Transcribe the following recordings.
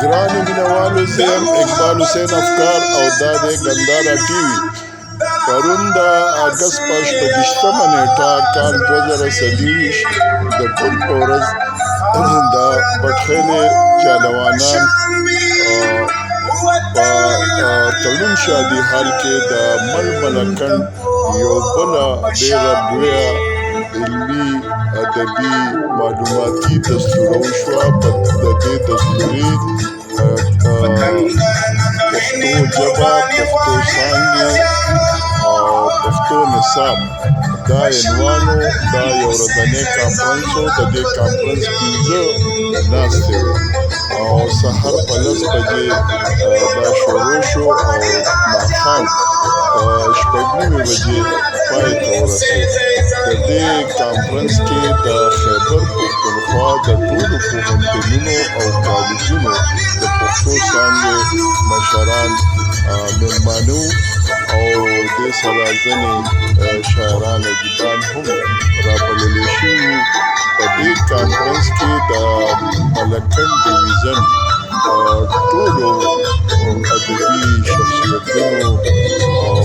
ګرانو مینوالو، زه یم اقبال حسین افکار او دا دی ګندهارا ټي وي. پرون د اګست په 28مه نیټه کال 2023 د ټول په ورځ د پټخیلې جالوانان په تړون شادي حال کې د ململکند یو بله ډېره لویه علمي ادبي معلوماتي دستوره وشوه. په د دې دستورې پښتو ژبه، پښتو څانګې او پښتو نصاب دا عنوان و. دا یو ورځنی کانفرنس و. د دې کانفرنس 15 ناستې وې او سهار په 10 بجې دا شروع شو او ماښام په 6:30 بجې پای ته ورسېد. د دې کانفرنس کې د خیبر پښتونخوا د ټولو پوهنتونونو او کالجونو د پښتو څانګې مشران مېلمانه وو او دې سره ځینې شاعران ادیبان هم رابللی شوي وو. په دې کانفرنس کې د ملکنډ ډویژن ټولو ادبي شخصیتونو او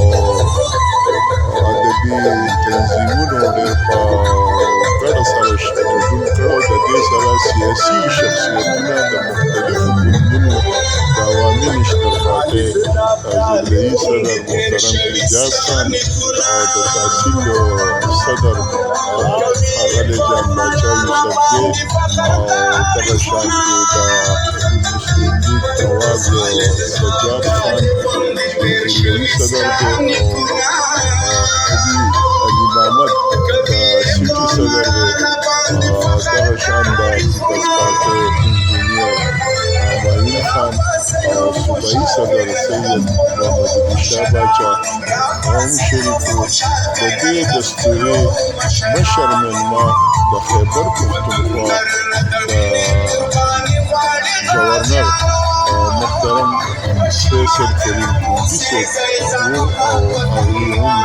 ادبي تنظیمونو ډېر په ګډه سره ګډون کړی. د دې سره سیاسي شخصیتونه د مختلفو ګوندونو د عوامي نشتر پارټۍ ضلعي صدر محترم اعجاز خان او د تحصیل صدر ښاغلی جان باچا یوسفزی او دغه شانتې د مسلم لیگ نواز سجاد خان چې ضلعي صدر دی او علي محمد د سیټي صدر دی. دغه شان د پیپلز پارټۍ انجینیر معین خان او صوبایي صدر سید محمد علي شاه باچا هم شریک وو. د دې دستورې مشر مېلمه د خیبر پښتونخوا د گورنر محترم فیصل کریم ټونګي صاحب وو او هغوی هم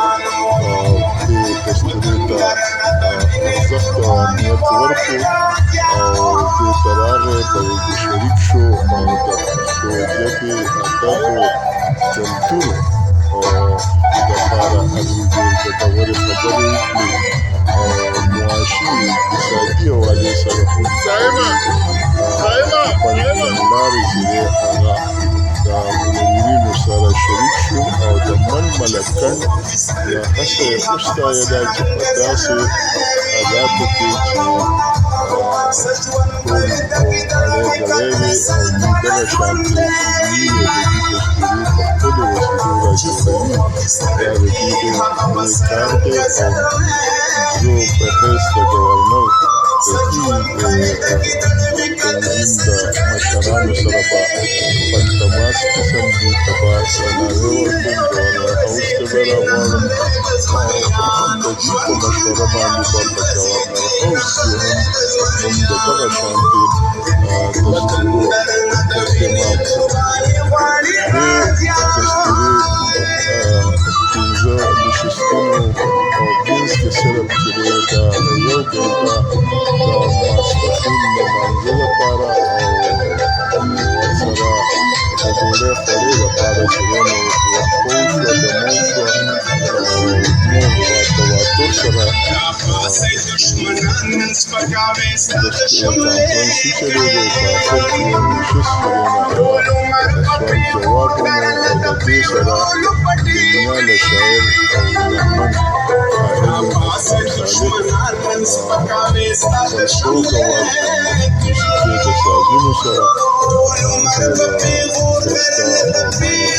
دې دستورې ته ارزښت او اهمیت ورکړو او دې ته راغی، په دې کې شریک شو او د پښتو ژبې، ادب، کلتور دپاره هغوی ډېر ګټورې خبرې وکړي او معاشي اقتصادي حوالې سره هم خپل لارې چې دی هغه د منورینو سره شریک شو او د ملکنډ یا هڅه یې وستایله چې په داسې حالاتو کې چې ټول اړی ګړی وي او دوی دغه شانتې علمي ادبي دستورې په خپلو وسیلو راجوړوي، دا د دوی ډېر لوی کار دی. او زه په حیث د ګورنر د دې تنظیم د مشرانو سره به خپل تماس قسم دوی ته به درناوی ورکړم. ګورنر هاوس ته به راغواړم او د دوی په مشوره باندې به په ګورنر هاوس کې هم د دغه شانتې دستورو اهتمام کوو. دې دستورې 15 نشستونو او پنځ کې صرف چې دی د یو ګنټه د ماسپښین د لمانځه لپاره او ورسره د ډوډۍ خوړلو لپاره چې دی نو وقفه وشوه، دمه وشوه او موږ په تواتر سره کانفرنس وچلېدو. په اخر کې یو نشست چې دی نو هغه سوال جواب و او د دې سره دنیا له شاعر او هنرمند کاهل اسلام صالح خپل شوق او موسیقي د سازونو سره ډېره ښایسته او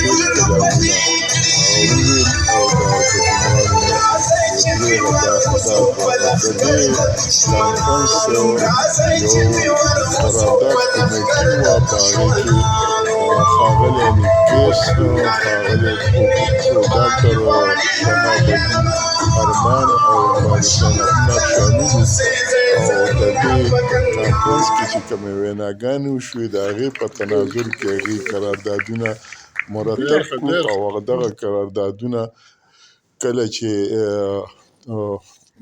معنیخېز کلامونه وویل او د ګډونوالو د دې کانفرنس یو قرارداد کمیټي وه. په هغې کې ښاغلی نیکیس، ښاغلی ډاکټر شهاب علي ارمان او مالکان افنار شامل وو. او د دې کانفرنس کې چې کومې ویناګانې وشوې د هغې په تناظر کې هغې قراردادونه مرتب کړو او دغه قراردادونه کله چې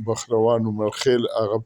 بخروان عمرخیل هغه